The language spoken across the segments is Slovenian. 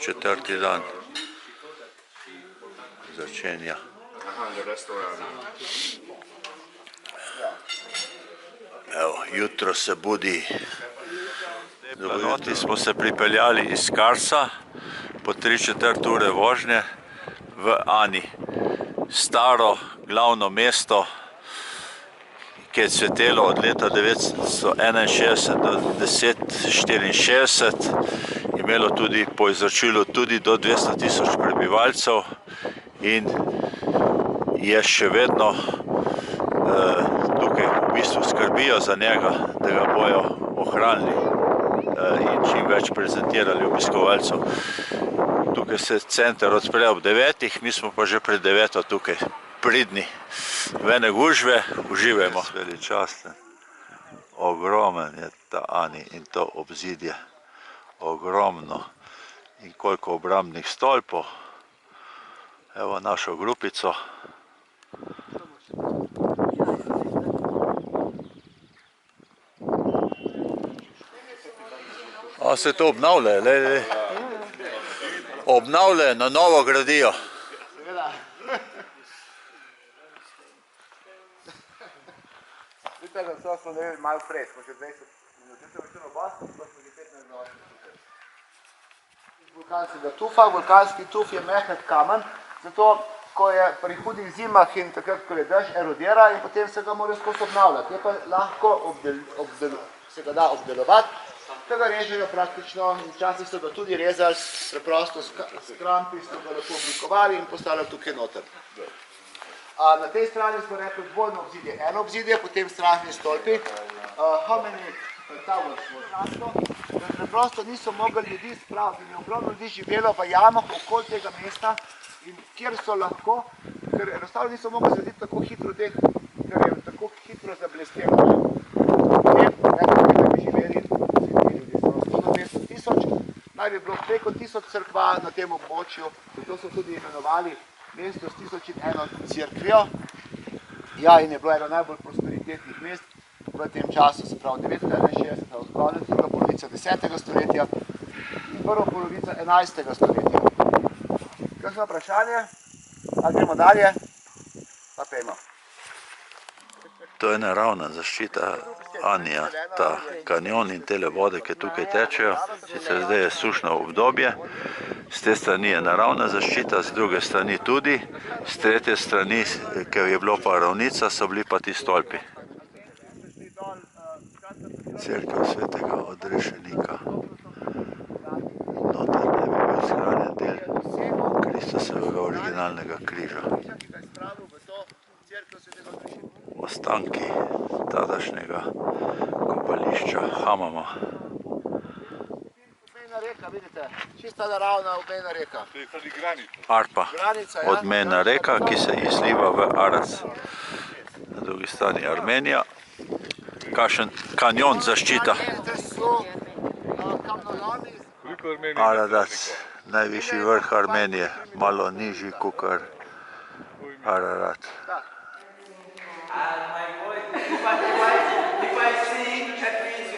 četrti dan začenja. Evo, jutro se budi. Planoti smo se pripeljali iz Karsa po 3/4 ure vožnje v Ani. Staro glavno mesto, ki je cvetelo od leta 961 do 1064, imelo tudi po izračilu tudi do 200.000 prebivalcev in je še vedno tukaj v bistvu skrbijo za njega, da ga bojo ohranili in čim več prezentirali obiskovalcev. Tukaj se center odpre ob 9, mi smo pa že pred 9 tukaj pridni. Vene gužve, uživajmo. Veličasten, ogromen je ta Ani in to obzidje. Ogromno in koliko obrambnih stolpov. Evo našo grupico. A se to obnavlja, le. Obnavljajo, na novo gradijo. Vidite, da smo naredili malo prej, smo že 20 minut. Če se večino basti, pa smo že 15 minut tukaj. Iz vulkanskega tufa. Vulkanski tuf je mehek kamen, zato ko je pri hudih zimah in takrat, ko je dež, erodira in potem se ga mora skozi obnavljati. Je pa lahko se ga da obdelovati. Tega režejo praktično, včasih so ga tudi rezali, preprosto s krampi, so ga lepo oblikovali in postavljali tukaj noter. Na tej strani smo rekli dvojno obzidje, eno obzidje, potem stražni stolpi. How many towers was nasto? Preprosto niso mogli ljudi spraviti, in je ogromno ljudi živelo v jamah okoli tega mesta in kjer so lahko, ker enostavno niso mogli zrediti tako hitro deh, ker je tako hitro zablestelo. Potem, bi živeli naj bi bilo preko 1000 crkva na tem območju, zato so tudi imenovali mesto s 1001 cerkvijo. Ja, in je bilo eno najbolj prosperitetnih mest v tem času, se pravi 961, druga polovica 10. stoletja in prva polovica 11. stoletja. Kakšno vprašanje? Ali gremo dalje? Pa pejmo. To je naravna zaščita Anija, ta kanjon in tele vode, ki tukaj tečejo. Sicer zdaj je sušno obdobje, z te strani je naravna zaščita, z druge strani tudi, z tretje strani, ker je bilo pa ravnica, so bili pa ti stolpi. Cerkev svetega Odrešenika. Noter naj bi bil shranjen del Kristusovega originalnega križa. Ostanki tadašnjega kopališča Hamama. Obmejna reka, vidite, čista naravna obmejna reka. Arpa, odmejna reka, ki se izliva v Arac. Na drugi strani Armenija. Kakšen kanjon zaščita. Aradac, najvišji vrh Armenije, malo nižji kakor Ararat. And my voice, if I sing, that means,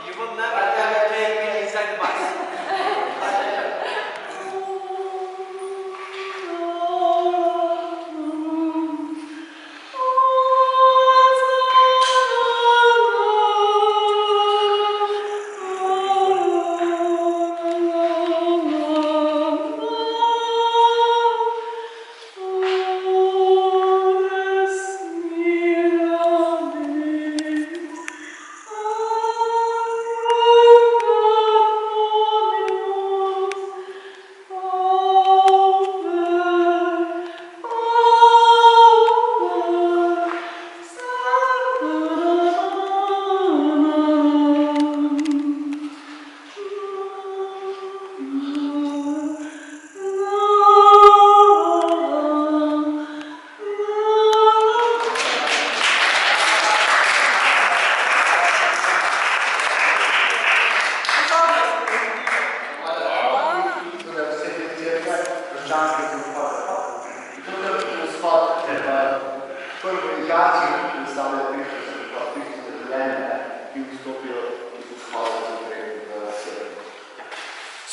you will never ever take me inside the bus.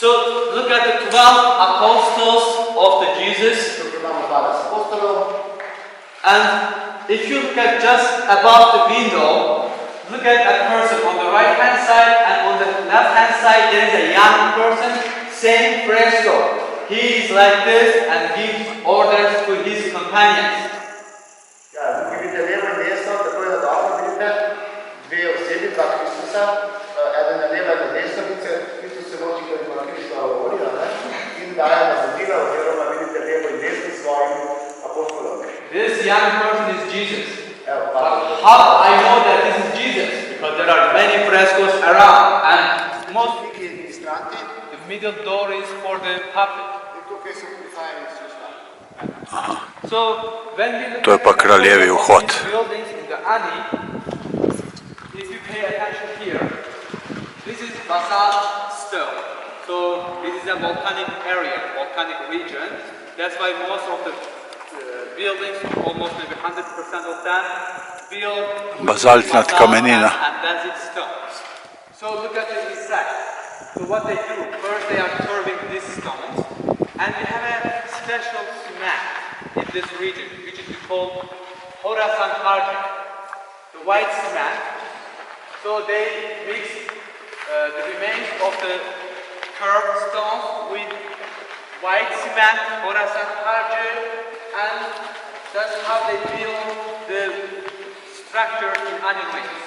So look at the 12 apostles of the Jesus. Tukaj imamo 12 apostolov. And if you look at just above the window, look at a person on the right hand side, and on the left hand side there is a young person, same fresco. He is like this and gives orders to his companions. Ja, tukaj vidite levo in desno, tako je da dobro vidite dve osebi, dva Kristusa, eden na levo in na desno, Kristus se voči, ker ima Kristova volja, in daje navodila, oziroma vidite levo in desno svojim apostolom. This young person is Jesus. But how I know that this is Jesus? Because there are many frescoes around, and most the middle door is for the public. So when we look To je pa kraljevi vhod. these buildings in the alley, if you pay attention here, this is basalt stone. So this is a volcanic area, volcanic region. That's why most of the buildings, almost maybe 100% of them, built with Bazaltna basalt kamenina. and desert stones. So look at the inside. So what they do, first they are serving these stones, and we have a special cement in this region, which is called Khorasan Harji, the white cement. So they mix the remains of the curved stones with white cement, Khorasan Harji, and that's how they build the structure in animals.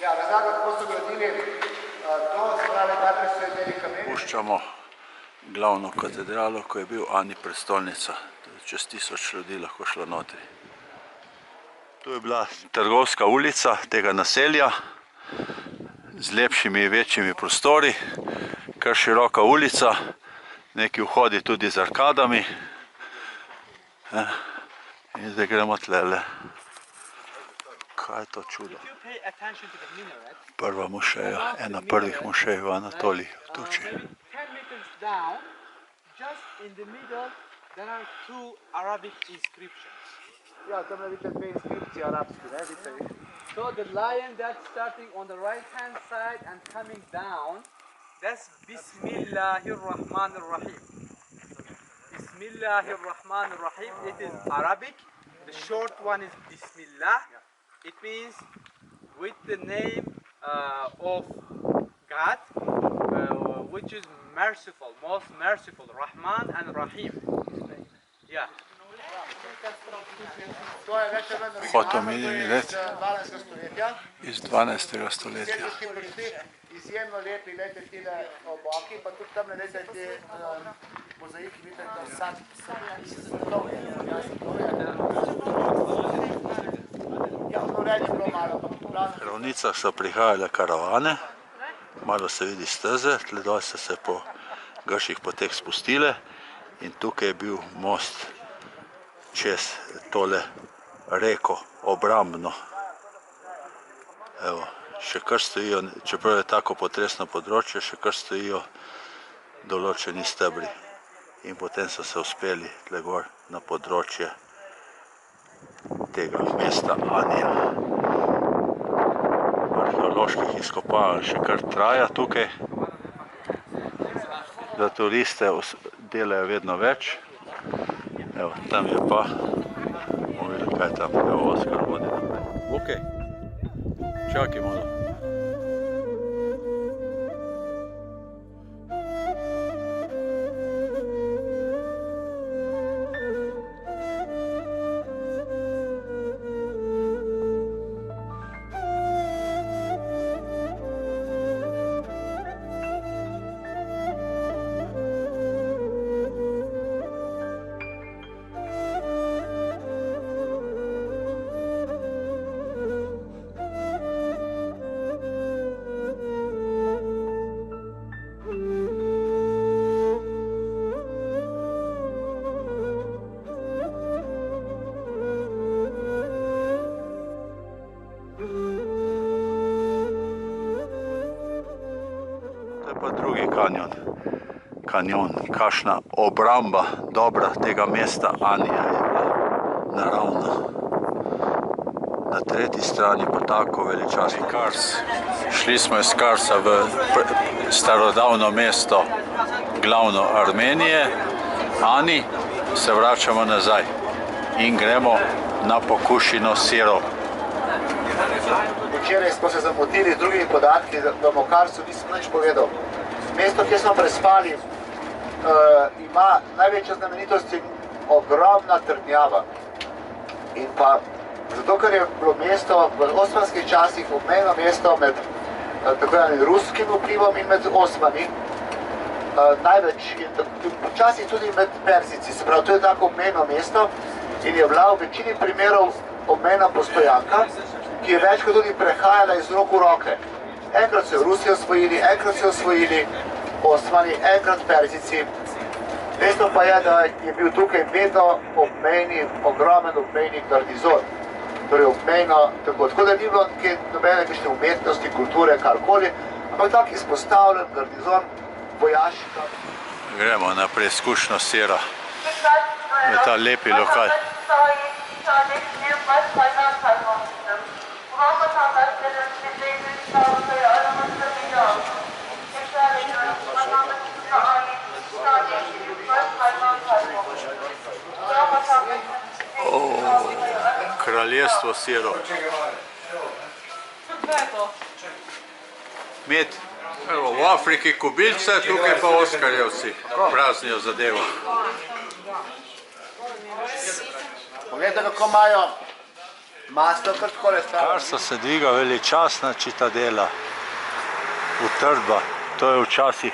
Ja, razlaga, kako so gradili to, se pravi, najprej so imeli kameni. Puščamo glavno katedralo, ko je bil Ani prestolnica. Čez 1000 ljudi lahko šlo notri. Tu je bila trgovska ulica tega naselja z lepšimi, večjimi prostori, kar široka ulica, neki vhodi tudi z arkadami. In zdaj gremo tlele. Kaj je to čudo? Prva mošeja, ena prvih mošej v Anatoliji, v Turčiji. Maybe 10 meters down, just in the middle, there are two Arabic inscriptions. Ja, tam vidite dve inskripcije arabski, ne, vidite jih. So the lion that's starting on the right hand side and coming down, that's Bismillahirrahmanirrahim. Bismillahirrahmanirrahim, it is Arabic. The short one is Bismillah. It means with the name of God, which is merciful, most merciful, Rahman and Rahim. Yeah. To je več ali manj Vhod originalno, omenjeni to je red. iz 12. stoletja. Iz 12. stoletja. Cerkvski prsti, izjemno lepi, gledajte tile oboki, pa tudi tam gledajte te mozaiki, vidite, da sad svetovje, ja, urejen je bilo malo, pa plan. V ravnicah so prihajale karavane, malo se vidi steze, tle dol so se po grških poteh spustile in tukaj je bil most čez tole reko, obrambno. Evo, še kar stojijo, čeprav je tako potresno področje, še kar stojijo določeni stebri. In potem so se uspeli tle gor na področje tega mesta Anija. Arheoloških izkopavanj še kar traja tukaj. Za turiste delajo vedno več. Evo, tam je pa, bomo videli, kaj je tam. Evo, Oskar vodi naprej. Ok, čakaj malo. Pa drugi kanjon, kakšna obramba dobra tega mesta Anija je bila naravna. Na tretji strani pa tako veličastno Kars. Šli smo iz Karsa v starodavno mesto glavno Armenije, Ani, se vračamo nazaj in gremo na Pokušino Siro. Včeraj smo se zamotili z drugimi podatki, da o Karsu nisem nič povedal. Mesto, kjer smo prespali, ima največjo znamenitost ogromna trdnjava. In pa zato, ker je bilo mesto v osmanskih časih obmejno mesto med tako imenovanim ruskim vplivom in med Osmani, največ in počasih tudi med Perzijci. Se pravi, to je tako obmejno mesto in je bila v večini primerov obmejna postojanka, ki je večkrat tudi prehajala iz rok v roke. Enkrat so jo Rusi osvojili, enkrat so jo osvojili Osmani, enkrat Perzijci. Dejstvo pa je, da je bil tukaj vedno obmejni, ogromen obmejni garnizon. Torej obmejno, tako da ni bilo nobene kakšne umetnosti, kulture, karkoli, ampak tak izpostavljen garnizon vojaška. Gremo na preizkušnjo Sira, v ta lepi lokal. Kraljestvo Sirov. Med, evo, v Afriki kobilce, tukaj pa Oskarjevci praznijo zadevo. Poglejte, kako imajo maslo, kar takole stavljajo. Karsa se dviga veličastna Citadela, utrdba. To je včasih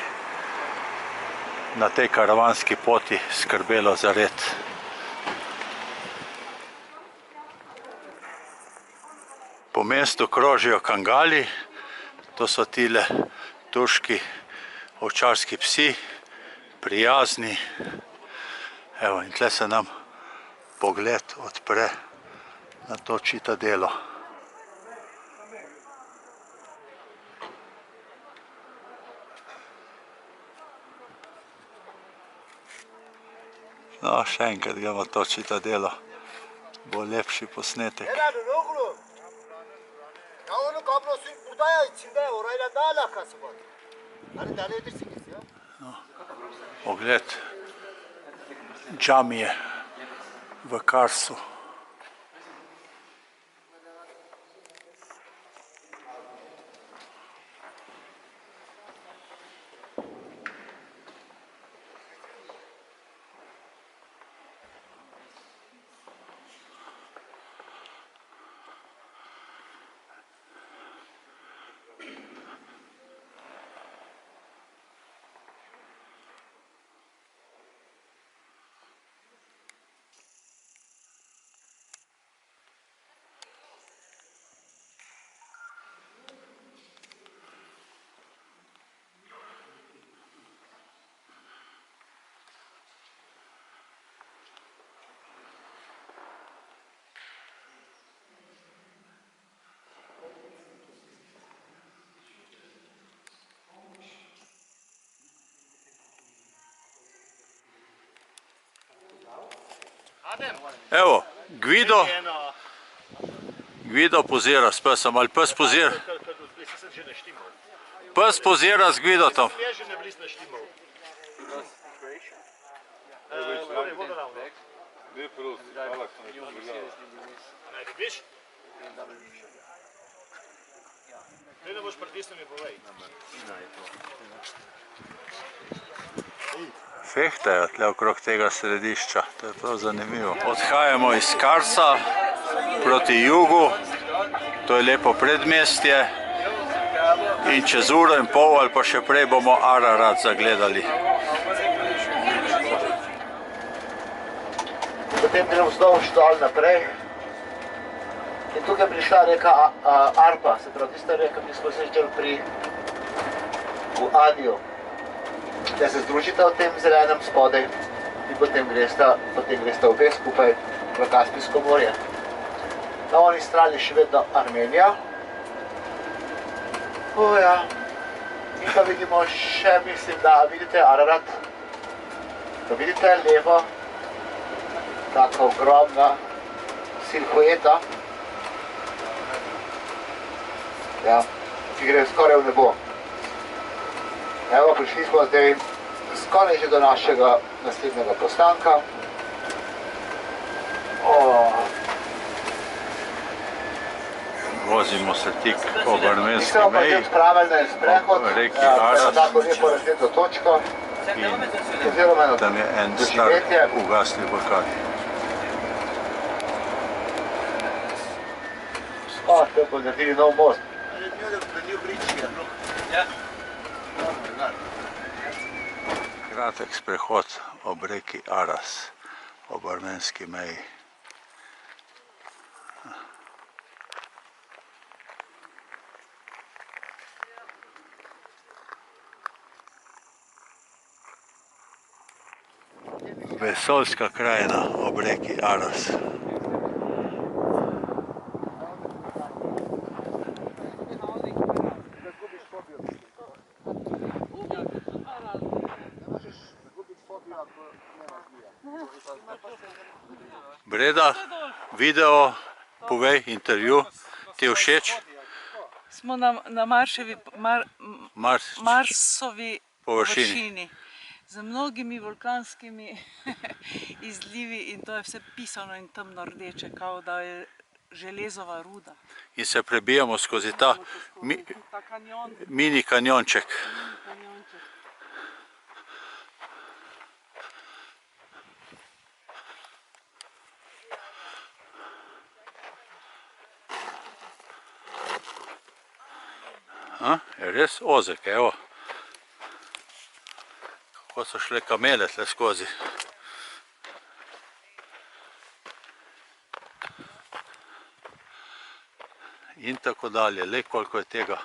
na tej karavanski poti skrbelo za red. Po mestu krožijo kangali, to so tile turški ovčarski psi, prijazni. Evo, in tle se nam pogled odpre na to Citadelo. No, še enkrat gremo to Citadelo, bo lepši posnetek. Pogled džamije v Karsu. Evo, Guido pozira s pesom, ali pes pozira? Pes pozira z Guidotom. Fehtajo tle okrog tega središča, to je prav zanimivo. Odhajamo iz Karsa proti jugu, to je lepo predmestje in čez uro in pol ali pa še prej bomo Ararat zagledali. Potem gremo vzdolž dol naprej in tukaj je prišla reka Arpa, se pravi tista reka, ki smo srečali v Adiju. Da se združita v tem zelenem spodaj in potem gresta obe skupaj v Kaspijsko morje. Na oni strani še vedno Armenija. In pa vidimo še, mislim, da vidite Ararat. Da vidite levo, taka ogromna silhueta, ki gre skoraj v nebo. Evo, prišli smo zdaj skoraj že do našega naslednjega postanka. Vozimo se tik ob armenski Mislimo pa že meji, odpravili na en sprehod, reki na Aras. tako lepo razgledo točko, in oziroma na tam je en star doživetje. ugasli vulkan. O, to bo naredili nov most. Kratek sprehod ob reki Aras, ob armenski meji. Vesoljska krajina ob reki Aras. Breda, video, povej, intervju, ti je všeč? Smo na Marsovi površini z mnogimi vulkanskimi izlivi in to je vse pisano in temno rdeče, kao da je železova ruda. In se prebijamo skozi ta mini kanjonček. Je res ozek, evo. Kako so šle kamele tle skozi. In tako dalje, le koliko je tega.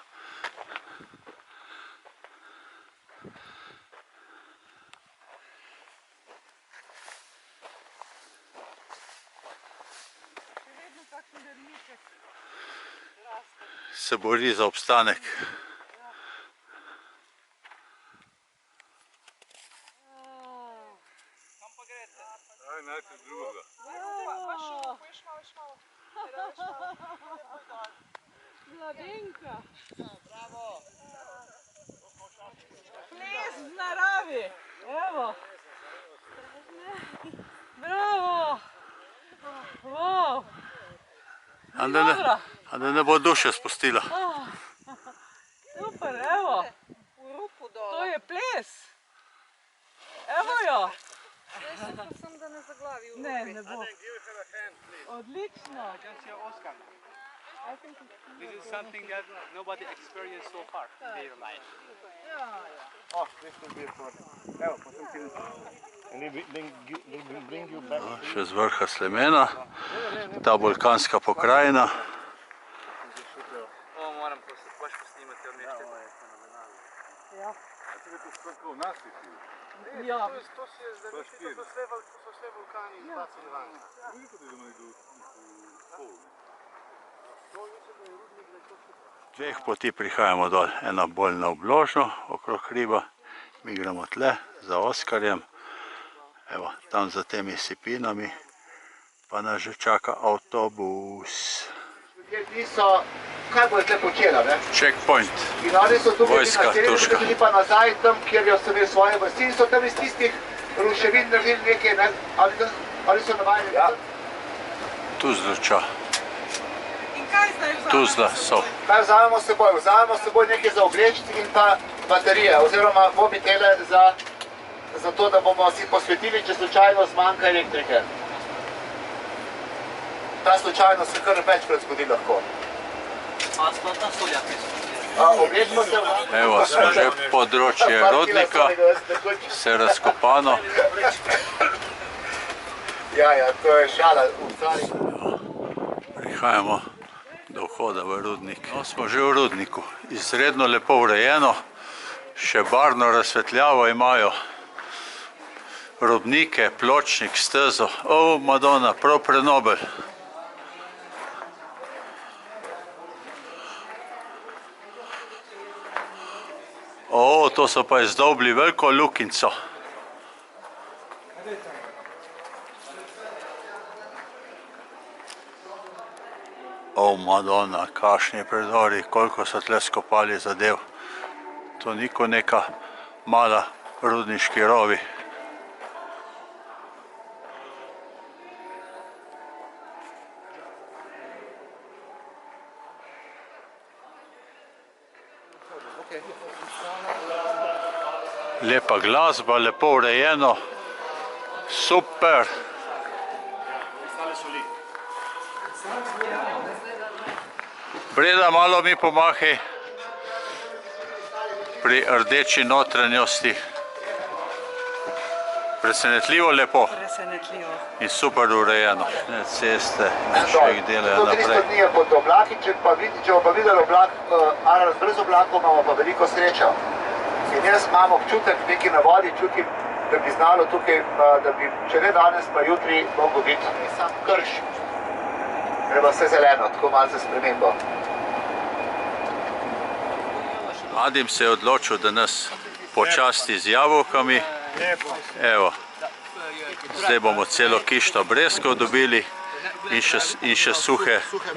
Se bori za obstanek. Mladenka! Ples v naravi! Evo! Bravo! Wow! A da ne bo duše spustila. Super, evo! To je ples! Evo jo! Ne, ne bo. Odlično! This is something that nobody experienced so far in their life. Še z vrha Slemena, ta vulkanska pokrajina. Ovo moram baš posnimati od mjesta. Ja. To so sve vulkani iz Barcelona. Dveh poti prihajamo dol, ena bolj na obložno, okrog hriba. Mi gremo tle za Oskarjem. Evo, tam za temi sipinami pa nas že čaka avtobus. Ljudje niso, kaj bojo tle počela, ne? Checkpoint. In oni so tukaj Vojska, naselili, turška. tudi pa nazaj tam, kjer jo so imeli svoje vasi in so tam iz tistih ruševin naredili nekaj, ne? Ali so navajeni? Ja. Tuzluča. In kaj zdaj vzamemo? Tuzla so. Kaj vzamemo s seboj? Vzamemo s seboj nekaj za obleči in pa baterije, oziroma mobitele za to, da bomo si posvetili, če slučajno zmanjka elektrike. Ta slučajno se kar večkrat zgodi lahko. Oblečimo se v... Evo, smo že področje Rodnika, vse razkopano. Ja, to je šala. Prihajamo do vhoda v Rudnik. No, smo že v Rudniku. Izredno lepo urejeno, še barvno razsvetljavo imajo. Robnike, pločnik, stezo. O, Madonna, prav prenobel. O, to so pa izdobili veliko lukinco. O, Madonna, kakšni predori, koliko so tle skopali zadev. To ni kot neka mala rudniški rovi. Lepa glasba, lepo urejeno, super. Breda, malo mi pomahaj pri rdeči notranjosti. Presenetljivo lepo Presenetljivo. in super urejeno. Ceste in še jih delajo To 300 naprej. dni je pod oblaki, če bomo videli oblak, Ararat brez oblakov, imamo pa veliko srečo. In jaz imam občutek, neki na vodi čutim, da bi znalo tukaj, da bi, če ne danes, pa jutri mogel biti sam krš. Treba vse zeleno, tako malce spremembo. Adim se je odločil, da nas počasti z jabolkami. Evo, zdaj bomo celo kišto breskov dobili in še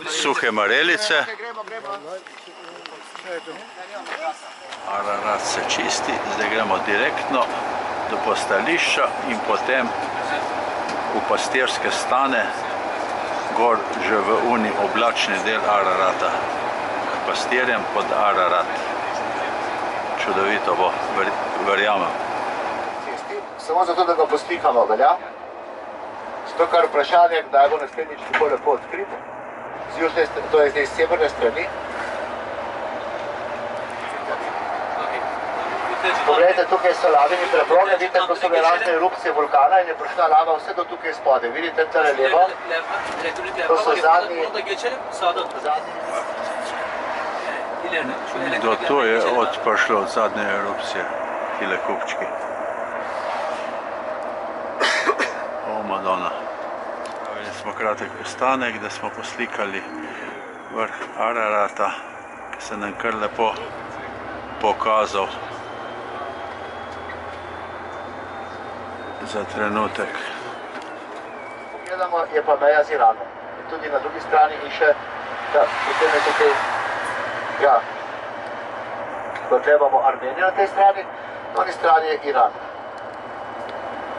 suhe marelice. Ararat se čisti, zdaj gremo direktno do postališča in potem v pastirske stane, gor že v uni oblačni del Ararata. K pastirjem pod Ararat. Čudovito bo, verjamem. Samo zato, da ga poslikamo, velja? Zato kar vprašanje, kdaj bo naslednjič tako lepo odkrit. To je zdaj z severne strani. Poglejte, tukaj so lavini preproge, vidite, ko so bile razne erupcije vulkana in je prišla lava vse do tukaj spode. Vidite, tale levo? To so zadnji... Do tu je prišlo od zadnje erupcije, tile kupčki. O, Madonna. Pravili smo kratek postanek, da smo poslikali vrh Ararata, ki se nam kar lepo pokazal za trenutek. Pogledamo, je pa meja z Iranom. In tudi na drugi strani in še, da, potem je tukaj, ja, imamo Armenijo na tej strani, na oni strani je Iran.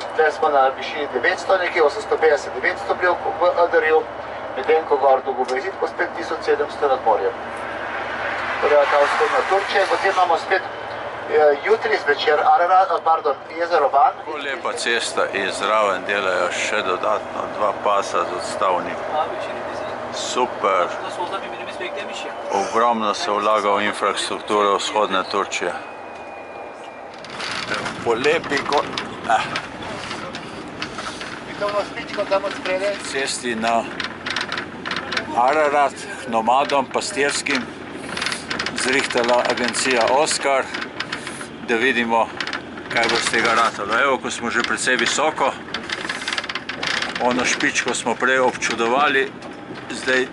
Tukaj smo na višini 900, nekje 850-900 bili v Adarju, medtem ko gor do Gubezit, pa spet 1700 nad morjem. Torej, ta vzhodna Turčija, potem imamo spet jutri zvečer jezero Van. Lepa cesta in zraven delajo še dodatno 2 pasa z odstavnim. Super. Ogromno se vlaga v infrastrukturo vzhodne Turčije. Po lepi cesti na Ararat, nomadom, pastirskim, zrihtala agencija Oskar, da vidimo, kaj bo z tega ratalo. Evo, ko smo že precej visoko, ono špičko smo prej občudovali, zdaj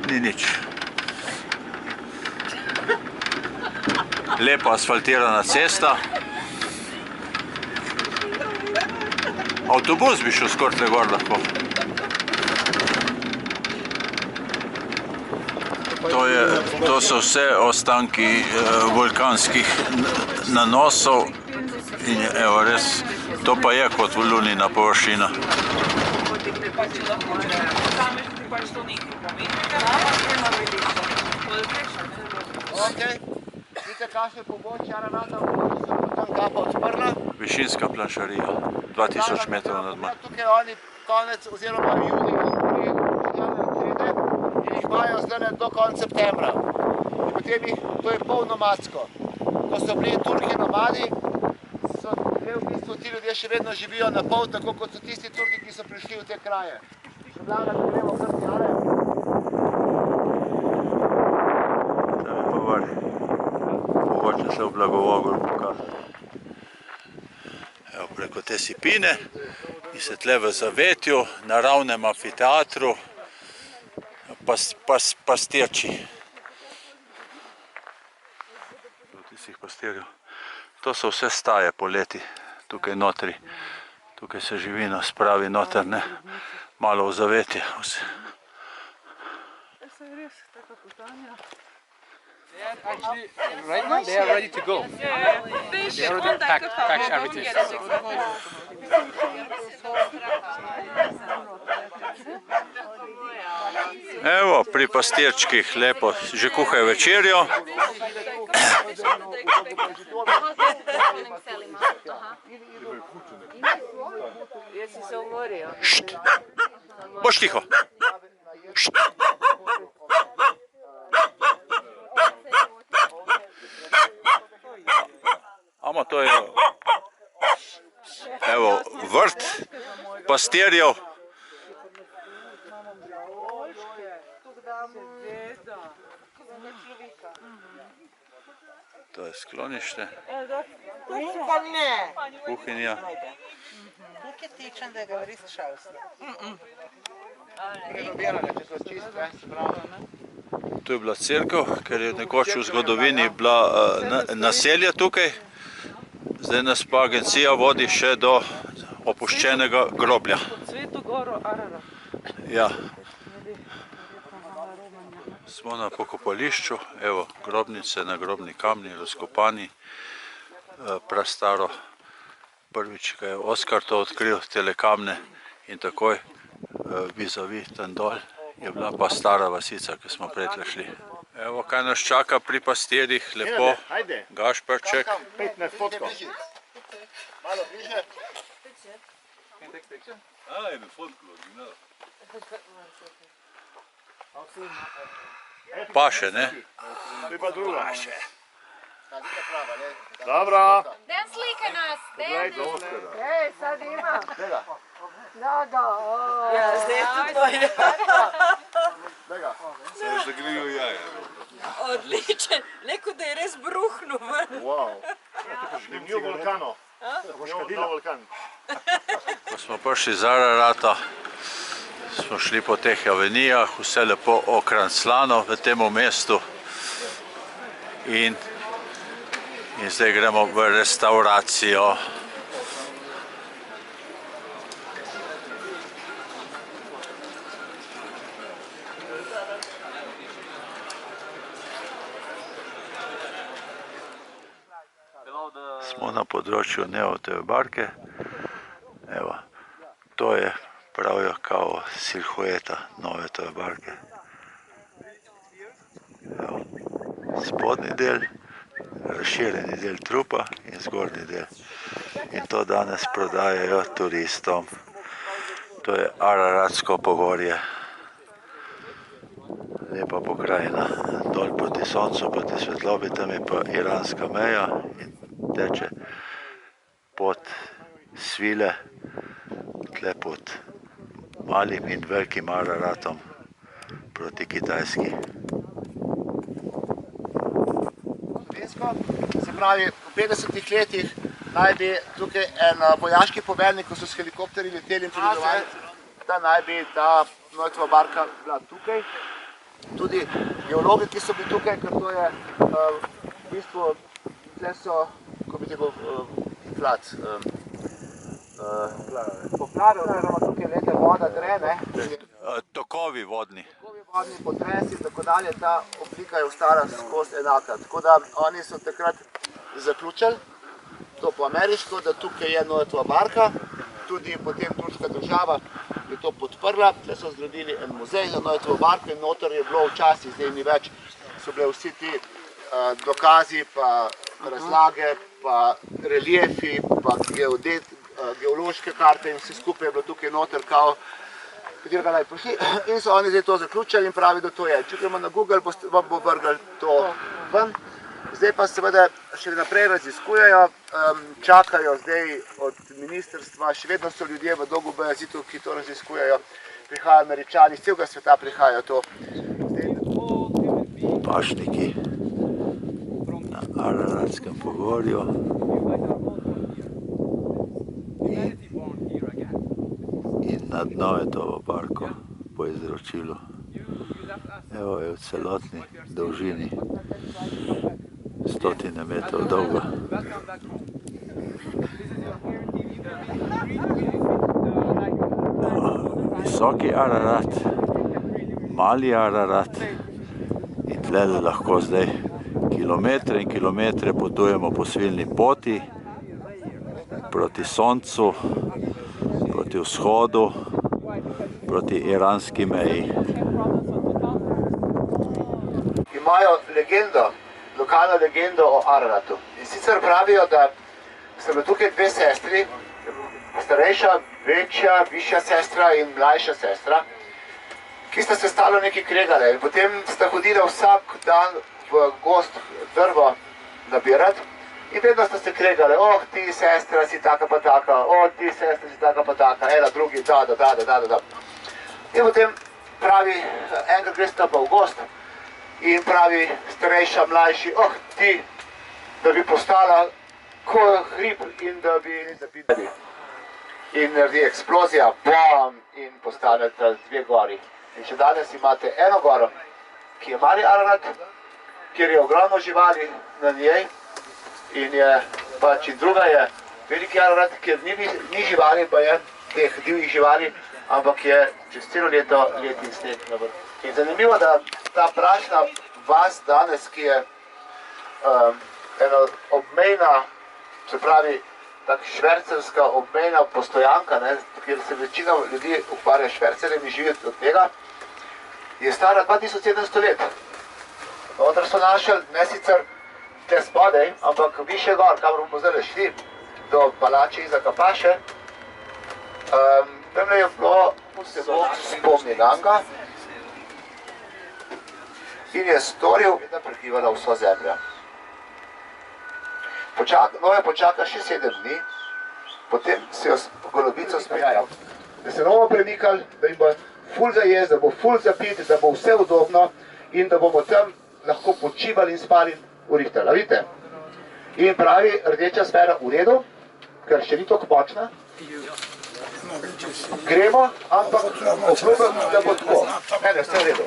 ni nič. Lepa asfaltirana cesta. Avtobus bi šel skor tle gor lahko. To so vse ostanki vulkanskih nanosov in evo res, to pa je kot lunina površina. Vidite, kakšne pobočje Ararata, ko se bo tam kapa odprla. Višinska planšarija, 2000 metrov nad morjem. Tukaj oni konec oziroma julija in jih imajo zdaj do konca septembra. In potem to je pol nomadsko. Ko so bili Turki nomadi, so v bistvu ti ljudje še vedno živijo na pol, tako kot so tisti Turki, ki so prišli v te kraje. Predlagam, da gremo kar tjale. Da bi pa vrh. Mogoče se v Blagovogor pokazati. Evo, preko te sipine in se tle v zavetju, naravnem amfiteatru, pastirči. Tistih pastirjev. To so vse staje poleti, tukaj notri. Tukaj se živina spravi noter, ne? Malo v zavetje. To je res taka putanja. Actually, right now they are ready to go. They already packed everything. Evo, pri pastirčkih lepo, že kuhajo večerjo. Št. Boš tiho. Št. Amo, to je evo, vrt pastirjev. To je sklonište. Kuhinja. Tukaj je tečen, da ga je res šalstvo. Tu je bila cerkev, ker je nekoč v zgodovini bila naselje tukaj. Zdaj nas pa agencija vodi še do opuščenega groblja. Sveto goro Ararat. Ja. Smo na pokopališču, evo, grobnice, nagrobni kamni, razkopani, prastaro. Prvič, ko je Oskar to odkril, tele kamne, in takoj vis-a-vis tam dol je bila pa stara vasica, ki smo prej šli. Evo, kaj nas čaka pri pastirjih, lepo, Gašperček. 15 fotkov. Malo bliže. Paše, ne? To je pa druga. Dobro. Den slikaj nas, den. Ej, sad ima. Dega. Drago. Ja, zdaj je tudi tvoj. Dega. Odličen. Leko, da je res bruhnil ven. Wow. Ni vulkano. Ni vulkan. Ko smo prišli z Ararata, smo šli po teh avenijah, vse lepo okranclano v tem mestu. In zdaj gremo v restauracijo. Smo na področju Neotove barke. Evo, to je pravijo kao silhueta Neotove barke. Evo, spodnji del, razširjeni del trupa in zgornji del. In to danes prodajajo turistom. To je Araratsko pogorje. Lepa pokrajina. Dol proti soncu, proti svetlobi, tam je pa iranska meja in teče pod svile, tle pod malim in velikim Araratom proti Kitajski. Se pravi, v 50 letih naj bi tukaj en vojaški poveljnik, ko so s helikopterji leteli in pregledovali, da naj bi ta Neutova barka bila tukaj. Tudi geologi, ki so bili tukaj, ker to je v bistvu, tle so, ko bi tekel, plat, poplave, oziroma tukaj nekaj voda dre, ne? Tokovi vodni. Tokovi vodni, potresi in tako dalje, ta oblika je ostala skozi enaka. Tako da oni so takrat zaključili, to po ameriško, da tukaj je Neutova barka, tudi potem turška država je to podprla, tle so zgradili en muzej za Neutovo barko in noter je bilo včasih, zdaj ni več, so bile vsi ti dokazi, pa razlage, pa reliefi, pa geološke karte in vse skupaj je bilo tukaj noter, kao, katerega naj prišli, in so oni zdaj to zaključili in pravi, da to je. Če gremo na Google, vam bo vrgli to ven. Zdaj pa seveda še naprej raziskujejo, čakajo zdaj od ministrstva, še vedno so ljudje v Dogu Bajazitu, ki to raziskujejo, prihajajo Američani, iz celega sveta prihajajo to. Pašniki na Araratskem pogorju. In nad Neutova barko po izročilu. Evo je v celotni dolžini 100 metrov dolga. Visoki Ararat, mali Ararat in tlele lahko zdaj Kilometre in kilometre potujemo po svilni poti, proti soncu, proti vzhodu, proti iranski meji. Imajo legendo, lokalno legendo o Araratu. In sicer pravijo, da so bile tukaj dve sestri, starejša, večja, višja sestra in mlajša sestra, ki sta se stalno nekaj kregale. In potem sta hodila vsak dan v gozd drvo nabirati in vedno sta se kregale, oh, ti sestra si taka pa taka, oh, ti sestra si taka pa taka, ena drugi, da. In potem pravi, enkrat gresta pa v gozd in pravi starejša, mlajši, oh, ti, da bi postala ko hrib in da bi zapitali. In naredi eksplozija, bom, in postaneta dve gori. In še danes imate eno goro, ki je mali Ararat, kjer je ogromno živali na njej, in druga je veliki Ararat, kjer ni živali, pa je teh divjih živali, ampak je čez celo leto letni sneg na vrhu. In zanimivo, da ta prašna vas danes, ki je ena obmejna, se pravi, tak švercerska obmejna postojanka, kjer se večina ljudi ukvarja s švercerjem in živi od tega, je stara 2700 let. Vendar so našli ne sicer te spodaj, ampak više gor, kamor bomo zdaj šli, do palače Izaka Paše. Tamle je bilo se Bog spomni Nanga in je storil, da prekrivala vso zemljo. Noe počaka še 7 dni, potem se jo golobico sprejel, da se novo premikali, da jim bo ful za jesti, da bo ful za piti, da bo vse udobno in da bomo tam lahko počivali in spali v rihtala, vidite? In pravi, rdeča sfera v redu, ker še ni tako močna. Gremo, ampak obljubim, da bo tako. Ne, vse v redu.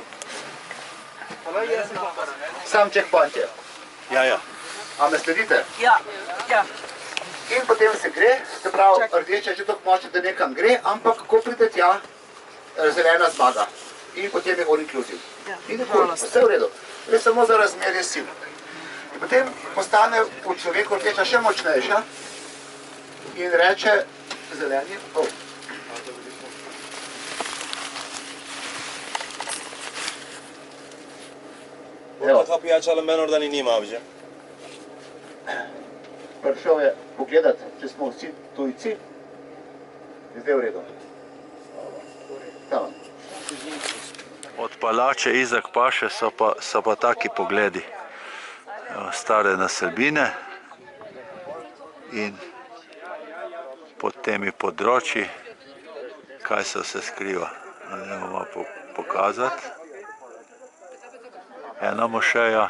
Sam checkpoint je. Ja. A me sledite? Ja. In potem se gre, se pravi, rdeča je že tako močna, da nekam gre, ampak ko pride tja, zelena zmaga. In potem je all inclusive. In je cool, vse v redu. Gre samo za razmerje sil. In potem postane v človeku rdeča še močnejša in reče zeleni, Volta pijača menor da ni nima obže. Prišel je pogledat, če smo vsi tujci, je zdaj v redu. Od palače Izak Paše so pa taki pogledi. Stare naselbine in pod temi področji, kaj se vse skriva. Nemo malo pokazati. Ena mošeja,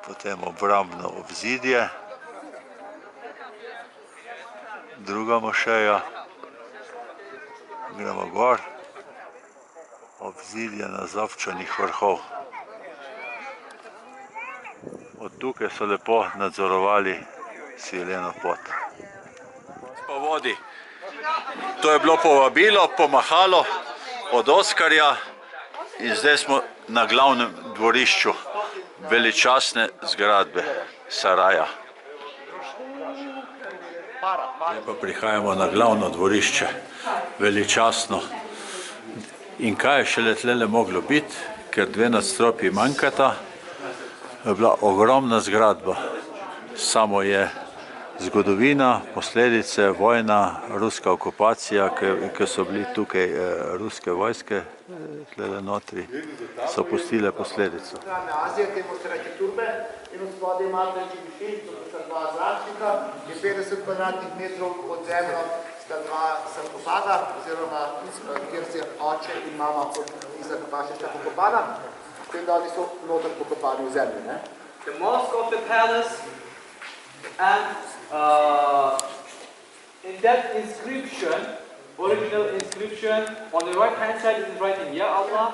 potem obrambno obzidje, druga mošeja, gremo gor, obzidje na Zobčanih vrhov. Od tukaj so lepo nadzorovali svileno pot. Po vodi. To je bilo povabilo, pomahalo od Oskarja in zdaj smo na glavnem dvorišču veličastne zgradbe Saraja. Zdaj pa prihajamo na glavno dvorišče, veličastno. In kaj je šele tlele moglo biti, ker 2 nadstropji manjkata, je bila ogromna zgradba. Samo je zgodovina, posledice, vojna, ruska okupacija, ki so bili tukaj ruske vojske, tlele notri, so pustile posledico. Azije, temu se reče turbe, in v spodaj imate Čibišin, to sta 2 zračnika, in 50 kvadratnih metrov pod zemljo sta 2 sarkofaga, oziroma kjer se oče in mama od Izaka Paše sta pokopana, s tem, da oni so noter pokopani v zemlji. The mosque of the palace, and in that inscription, original inscription, on the right hand side is writing, Ya Allah.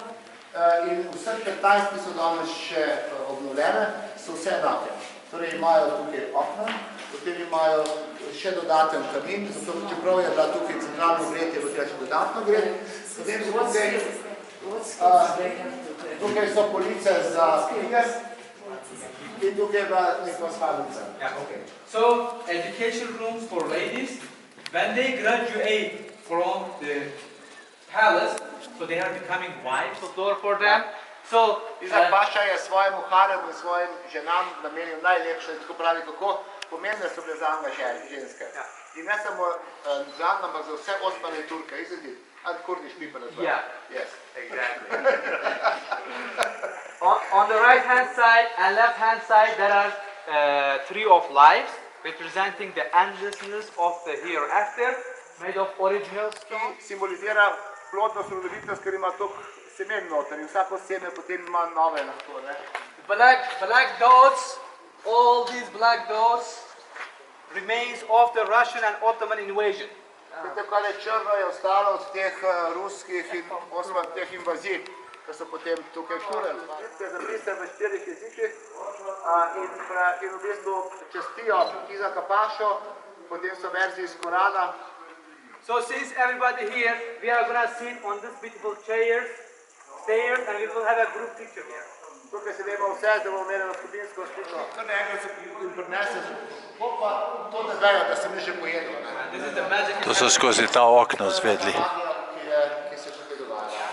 In vseh 15, ki so danes še obnovljene, so vse enake. Torej imajo tukaj okna, potem imajo še dodaten kamin, zato čeprav je bila tukaj centralno gretje, bo treba še dodatno gretje. Potem so tukaj Tukaj so police za knjige in tukaj je bila neka spalnica. Yeah, okay. So, education rooms for ladies, when they graduate from the palace, so they are becoming wives of door for them. So, Iza paša je svojemu haremu in svojim ženam namenil najlepše, tako pravi, kako pomembne so bile za ženske. In ne samo za, ampak za vse ostale Turke, isn't it? And Kurdish people as well. Yeah. Yes. exactly. On the right hand side and left hand side, there are tree of lives representing the endlessness of the hereafter, made of original stone. Simbolizira plodnost, rodovitnost, ker ima toliko semen noter in vsako seme potem ima nove lahko, ne? Black dots, all these black dots, remains of the Russian and Ottoman invasion. Tako je črno je ostalo od teh ruskih in teh invazij, ki so potem tukaj kurili. Te zapise v 4 jezikih in v bistvu čestijo Izaka Pašo, potem so verzije iz Korana. So since everybody here, we are going to sit on this beautiful chairs, stairs, and we will have a group picture here. Tukaj sedemo vse, da bomo imeli skupinsko sliko. Kar nekaj se prinese, pa to ne znajo, da sem že pojedel. To so skozi ta okno zvedli. Ki se tukaj dogaja.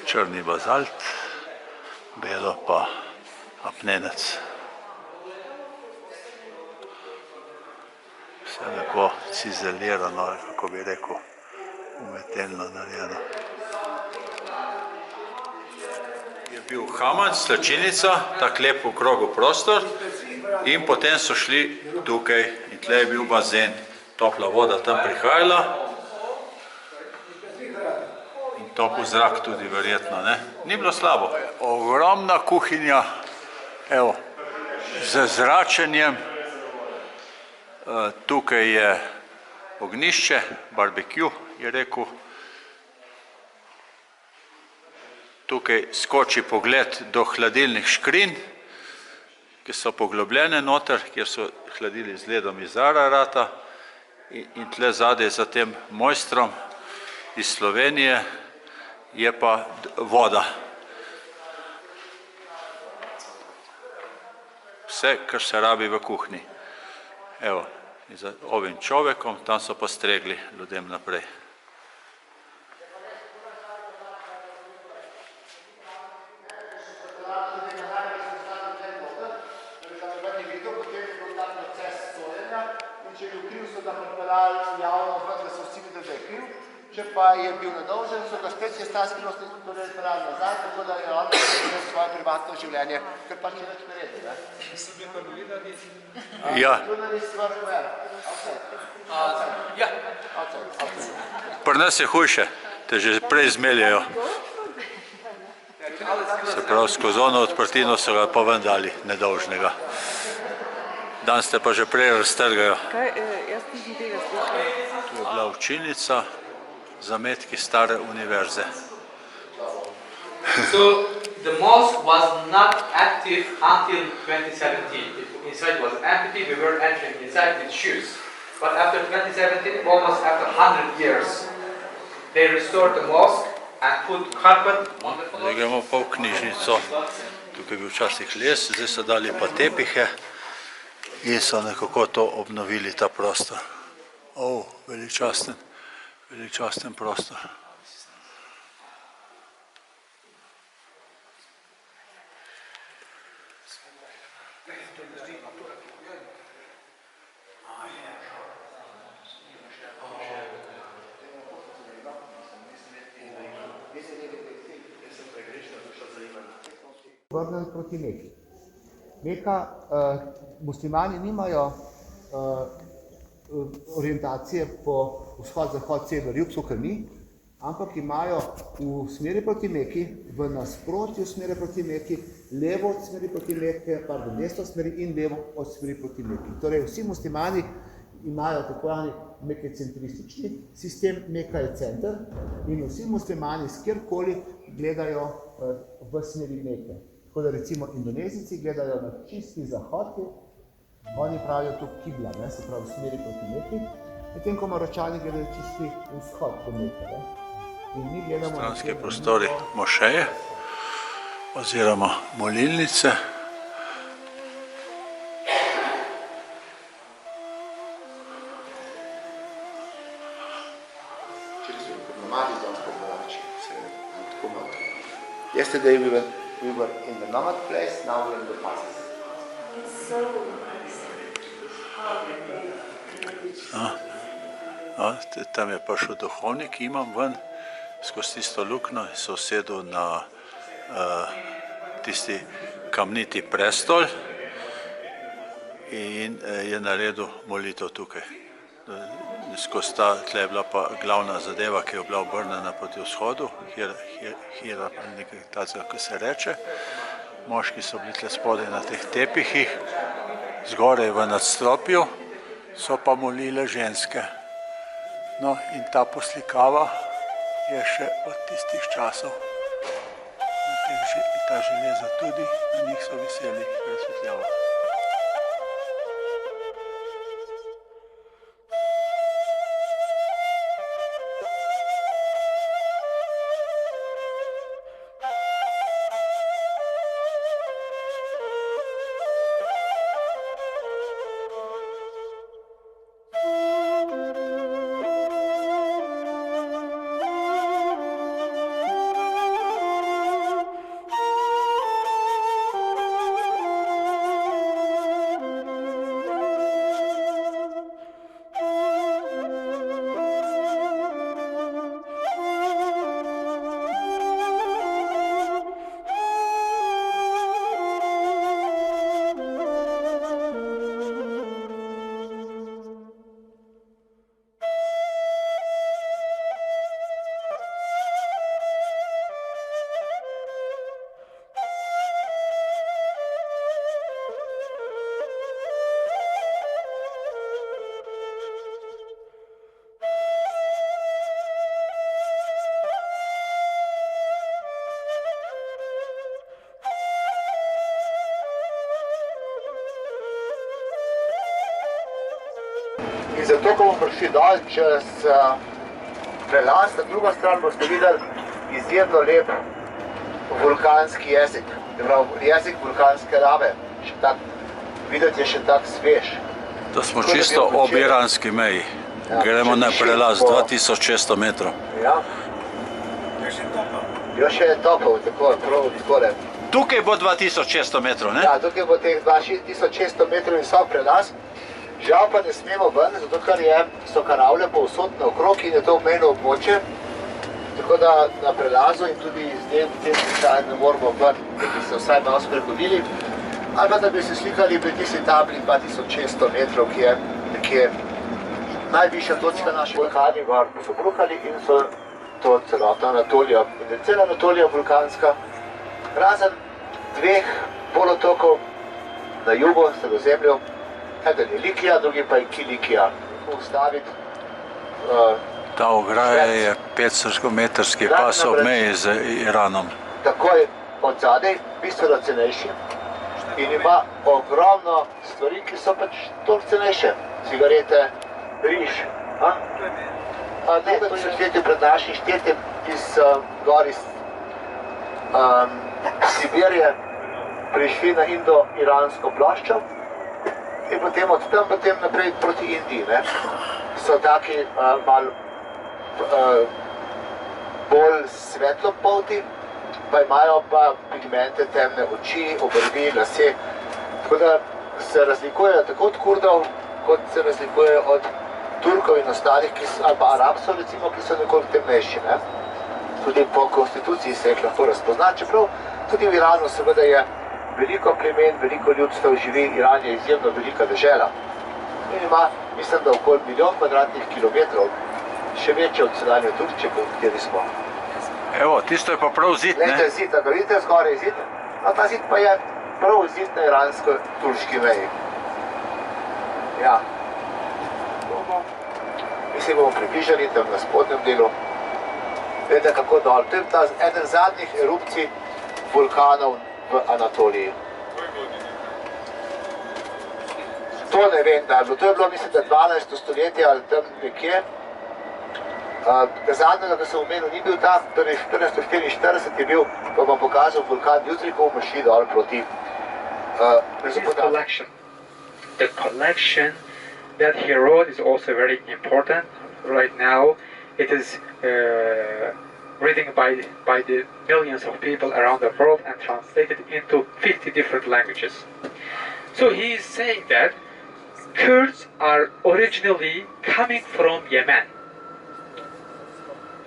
Črni bazalt, belo pa apnenec. Vse lepo cizelirano, kako bi rekel, umetelno narejeno. Je bil Haman, slačinica, tak lep v krogu prostor in potem so šli tukaj in tle je bil bazen. Topla voda tam prihajala. Topel zrak tudi verjetno, ne? Ni bilo slabo. Ogromna kuhinja, evo, z zračenjem. Tukaj je ognjišče, barbecue, je rekel. Tukaj skoči pogled do hladilnih škrinj, ki so poglobljene noter, kjer so hladili z ledom iz Ararata. In tle zadaj za tem mojstrom iz Slovenije je pa voda. Vse, kar se rabi v kuhinji. Evo, za ovim človekom, tam so pa stregli ljudem naprej. Če pa je bil nedolžen, so ga spet šestaskrivnosti pripeljali nazaj, tako da je on imel svoje privatno življenje, ker pač je več verjetno, ne? Ja. Pri nas je hujše, te že prej zmeljajo. Se pravi, skozi ono odprtino so ga pa ven dali nedolžnega. Dan ste pa že prej raztrgajo. Jaz nisem tega slišala. Tu je bila učilnica, zametki stare univerze. So the mosque was not active until 2017. Inside was empty, we were entering inside with shoes. But after 2017, almost after 100 years, they restored the mosque and put carpet on the floor. Zdaj gremo pa v knjižnico. Tukaj je bil včasih les, zdaj so dali pa tepihe in so nekako to obnovili, ta prostor. Veličasten prostor. Vrnen proti Meki. Meka, muslimani nimajo orientacije po vzhod, zahod, sever, jug, kar ni, ampak imajo v smeri proti Meki, v nasprotju smeri proti Meki, levo od smeri proti Meki, desno od smeri in levo od smeri proti Meki. Torej, vsi muslimani imajo tako Meka je centristični sistem, Meka je center in vsi muslimani s kjerkoli gledajo v smeri Meke. Tako da recimo Indonezijci gledajo na čisti zahod, oni pravijo tu kibla, se pravi v smeri proti Meki, medtem ko Maročani gledajo čisti vzhod do Meke. In mi gledamo stranski prostori mošeje oziroma molilnice. Yesterday we were in the nomad place, now we're in the passes. Tam je prišel duhovnik, imam ven, skozi tisto luknjo, se usedel na tisti kamniti prestol in je naredil molitev tukaj. Skozi tle je bila pa glavna zadeva, ki je bila obrnjena proti vzhodu, hira nekaj takega, ko se reče. Moški so bili tle spodaj na teh tepihih, zgoraj v nadstropju so pa molile ženske. No in ta poslikava je še od tistih časov. Ta železa tudi, na njih so veseli razsvetljava. In zato, ko bomo prišli dol čez prelaz, na drugo stran boste videli izjemno lep vulkanski jezik. Jezik vulkanske lave. Videti je še tak svež. To smo čisto ob iranski meji. Gremo na prelaz 2600 metrov. Ja. Jo še je toplo, prav takole. Tukaj bo 2600 metrov, ne? Ja, tukaj bo teh 2600 metrov in visok prelaz. Žal pa ne smemo ven, zato ker so karavlje povsod naokrog in je to obmejno območje. Tako da na prelazu in tudi zdaj v tem slučaju ne moramo ven, da bi se vsaj malo sprehodili. Ali pa da bi se slikali pri tisti tabli 2600 metrov, ki je nekje najvišja točka naše vulkani gor so bruhali in so to celotna Anatolija. In je cela Anatolija vulkanska, razen dveh polotokov na jugu, Sredozemlju. Eden je Likija, drugi pa je Kilikija. Ustaviti. Ta ograja je 500-metrski pas ob meji z Iranom. Takoj od zadej, bistveno cenejši. In ima ogromno stvari, ki so pač toliko cenejše. Cigarete, riž. Ne, to so štetje pred našim štetjem iz gor iz Sibirije prišli na indo-iransko ploščo. In potem od tam potem naprej proti Indiji, ne, so taki malo bolj svetlopolti, pa imajo pa pigmente, temne oči, obrvi, lase. Tako da se razlikujejo tako od Kurdov, kot se razlikujejo od Turkov in ostalih, ali pa Arabcev recimo, ki so nekoliko temnejši, ne. Tudi po konstituciji se jih lahko razpozna, čeprav tudi v Iranu seveda je veliko plemen, veliko ljudstev živi, Iran je izjemno velika dežela. In ima, mislim, da okoli 1 milijon kvadratnih kilometrov, še večje od sedanje Turčije, po kateri smo. Evo, tisto je pa prav zid, ne? Glejte zid, da vidite zgoraj zid, no ta zid pa je prav zid na iransko-turški meji. Ja. se bomo približali tam na spodnjem delu. Vedete, kako dol. To je eden zadnjih erupcij vulkanov v Anatoliji. To ne vem, da je bilo. To je bilo, mislim, da 12. stoletje ali tam nekje. Zadnjega, ki sem omenil, ni bil tam, torej 1444 je bil, pa bom pokazal vulkan, jutri, ko bomo šli dol proti Mesopotamijo. The collection that he wrote is also very important. Right now, it is reading by the millions of people around the world and translated into 50 different languages. So he is saying that Kurds are originally coming from Yemen.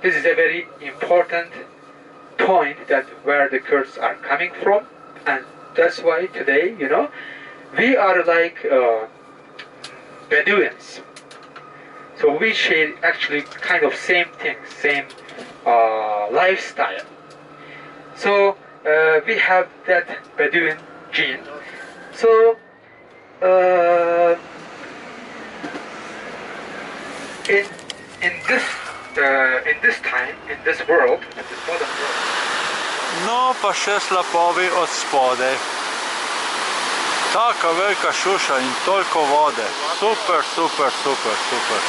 This is a very important point, that where the Kurds are coming from, and that's why today, you know, we are like Bedouins. So we share actually kind of same thing, same lifestyle. So we have that Bedouin gene. So in this time, in this world, in this modern world. No, pa še slapovi od spodaj. Taka velika šuša in toliko vode. Super, super, super, super.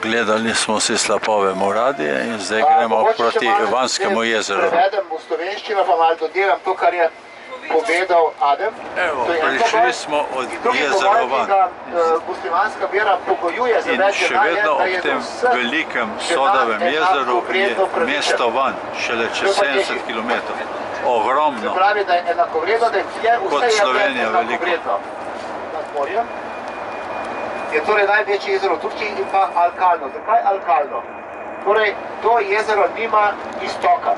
Gledali smo si slapove Muradije in zdaj gremo proti Vanskemu jezeru. Prevedem v slovenščino, pa malo dodelam to, kar je povedal Adem. Evo, prišli smo od jezera Van. Muslimanska vera pogojuje za in še vedno ob tem velikem sodavem jezeru je mesto Van, šele čez 70 km. Ogromno. Se pravi, da je enakovredno, da je vse Slovenija veliko. Nad morjem je torej največje jezero v Turčiji in pa alkalno. Zakaj alkalno? Torej, to jezero nima istoka.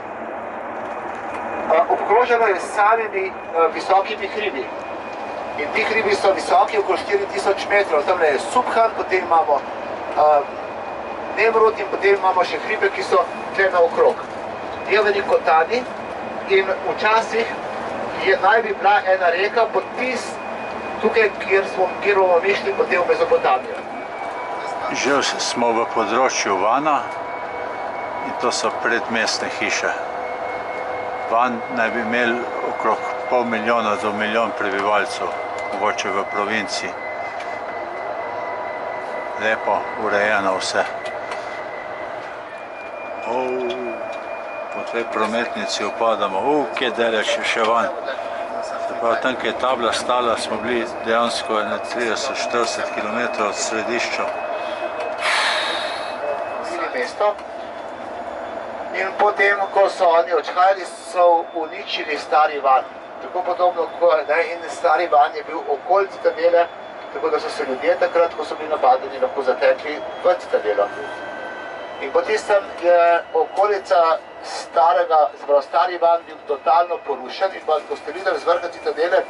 Obkroženo je s samimi visokimi hribi. In ti hribi so visoki okoli 4000 metrov. Tam je Subhan, potem imamo Nemrut in potem imamo še hribe, ki so tle naokrog. Je veliko Tani in včasih naj bi bila ena reka tukaj, kjer bomo mišli potem v Mesopotamijo. Že smo v področju Vana in to so predmestne hiše. Van naj bi imel okrog pol milijona do milijon prebivalcev, mogoče v provinciji. Lepo, urejeno vse. Po tej prometnici upadamo, kje daleč še Van. Tam, kjer je tabla stala, smo bili dejansko 30-40 km od središča. Mesto. In potem, ko so oni odhajali, so uničili stari Van. Tako podobno, in stari Van je bil okoli Citadele, tako da so se ljudje takrat, ko so bili napadeni, lahko zatekli v Citadelo. In po tistem je okolica stari Van bil totalno porušen in ko ste videli z vrha Citadele,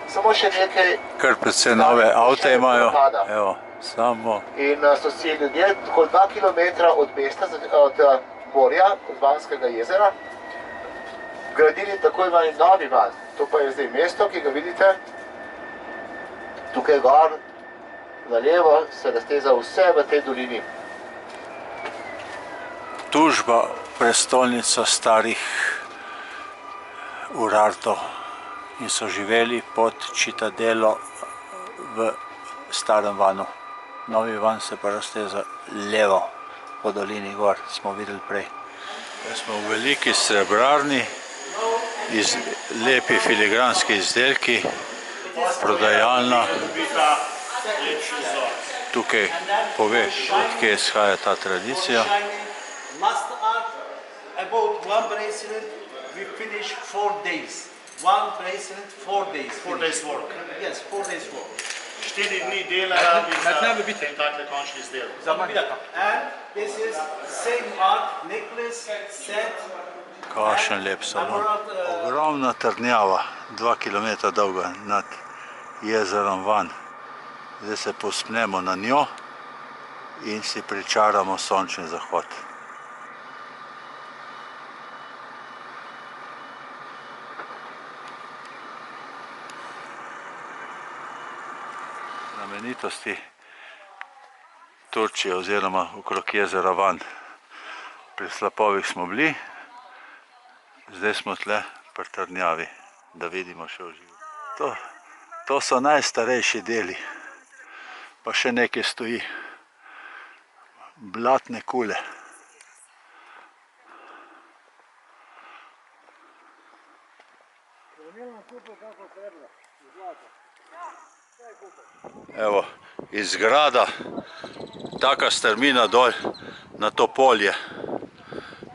samo še nekaj... Kar predvsej nove avte imajo, evo, samo... In so si ljudje okoli 2 km od mesta, od morja, od Vanskega jezera, gradili tako imeni novi Van. To pa je zdaj mesto, ki ga vidite, tukaj gor, na levo, se razteza vse v tej dolini. Tužba prestolnico starih Urartov in so živeli pod Citadelo v starem Vanu. Novi Van se pa razteza levo po dolini gor, smo videli prej. Smo v veliki srebrarni, lepi filigranski izdelki, prodajalna. Tukaj pove, od kje izhaja ta tradicija. about one bracelet, we finish 4 days. One bracelet, 4 days. 4 days work. Yes, 4 days work. 4 dni dela rabi za takle končni izdelek. And this is same art, necklace, set. Kakšen lep salon. Ogromna trdnjava, 2 km dolga nad jezerom Van. Zdaj se povzpnemo na njo in si pričaramo sončni zahod. Znamenitosti Turčije oziroma okrog jezera Van. Pri slapovih smo bili, zdaj smo tle pri trdnjavi, da vidimo še v živo. To so najstarejši deli, pa še nekaj stoji. Blatne kule. Evo, iz grada, taka strmina dol na to polje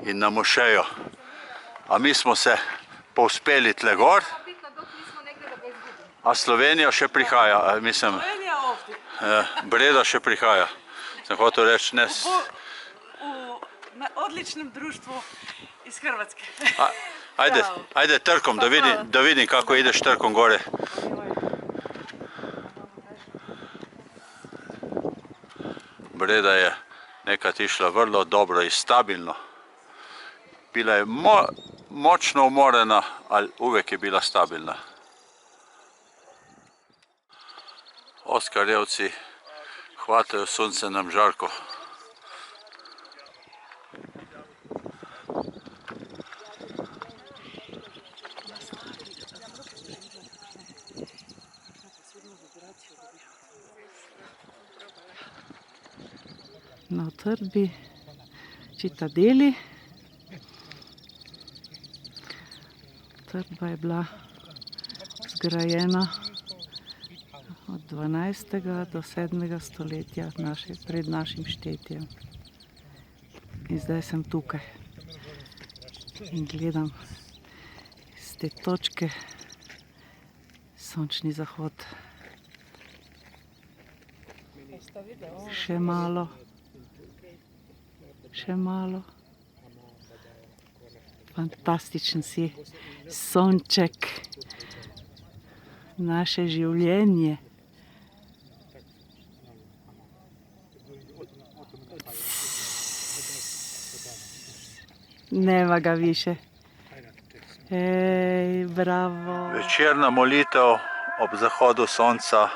in na mošejo. A mi smo se povzpeli tle gor, a Slovenija še prihaja, mislim, Breda še prihaja. Sem hotel reči, ne... Na odličnem društvu iz Hrvatske. Ajde trkom, da vidim kako ideš trkom gore. Breda je nekad išla vrlo dobro in stabilno. Bila je močno umorena, ali uvek je bila stabilna. Oskarjevci hvatajo sunce nam žarko. Na utrdbi Citadeli. Utrdba je bila zgrajena od 12. do 7. stoletja pred našim štetjem. In zdaj sem tukaj in gledam iz te točke sončni zahod. Še malo. Še malo. Fantastičen si sonček. Naše življenje. Nema ga više. Ej, bravo. Večerna molitev ob zahodu sonca.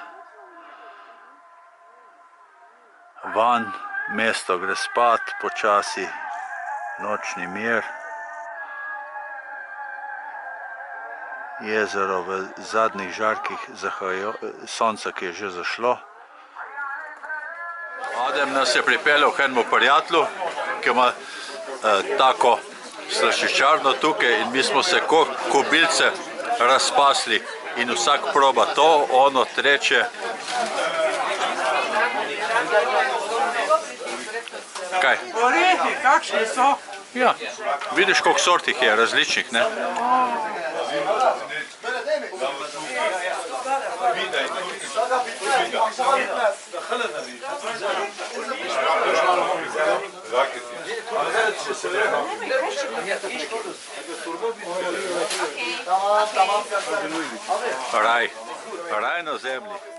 Van, mesto gre spat, počasi, nočni mir. Jezero v zadnjih žarkih sonca, ki je že zašlo. Adem nas je pripeljal k enemu prijatelju, ki ima tako slaščičarno tukaj in mi smo se kot kobilce razpasli in vsak proba to, ono, treče. Kaj? Orehi, kakšni so? Ja, vidiš koliko sort jih je, različnih, ne? Raj na zemlji.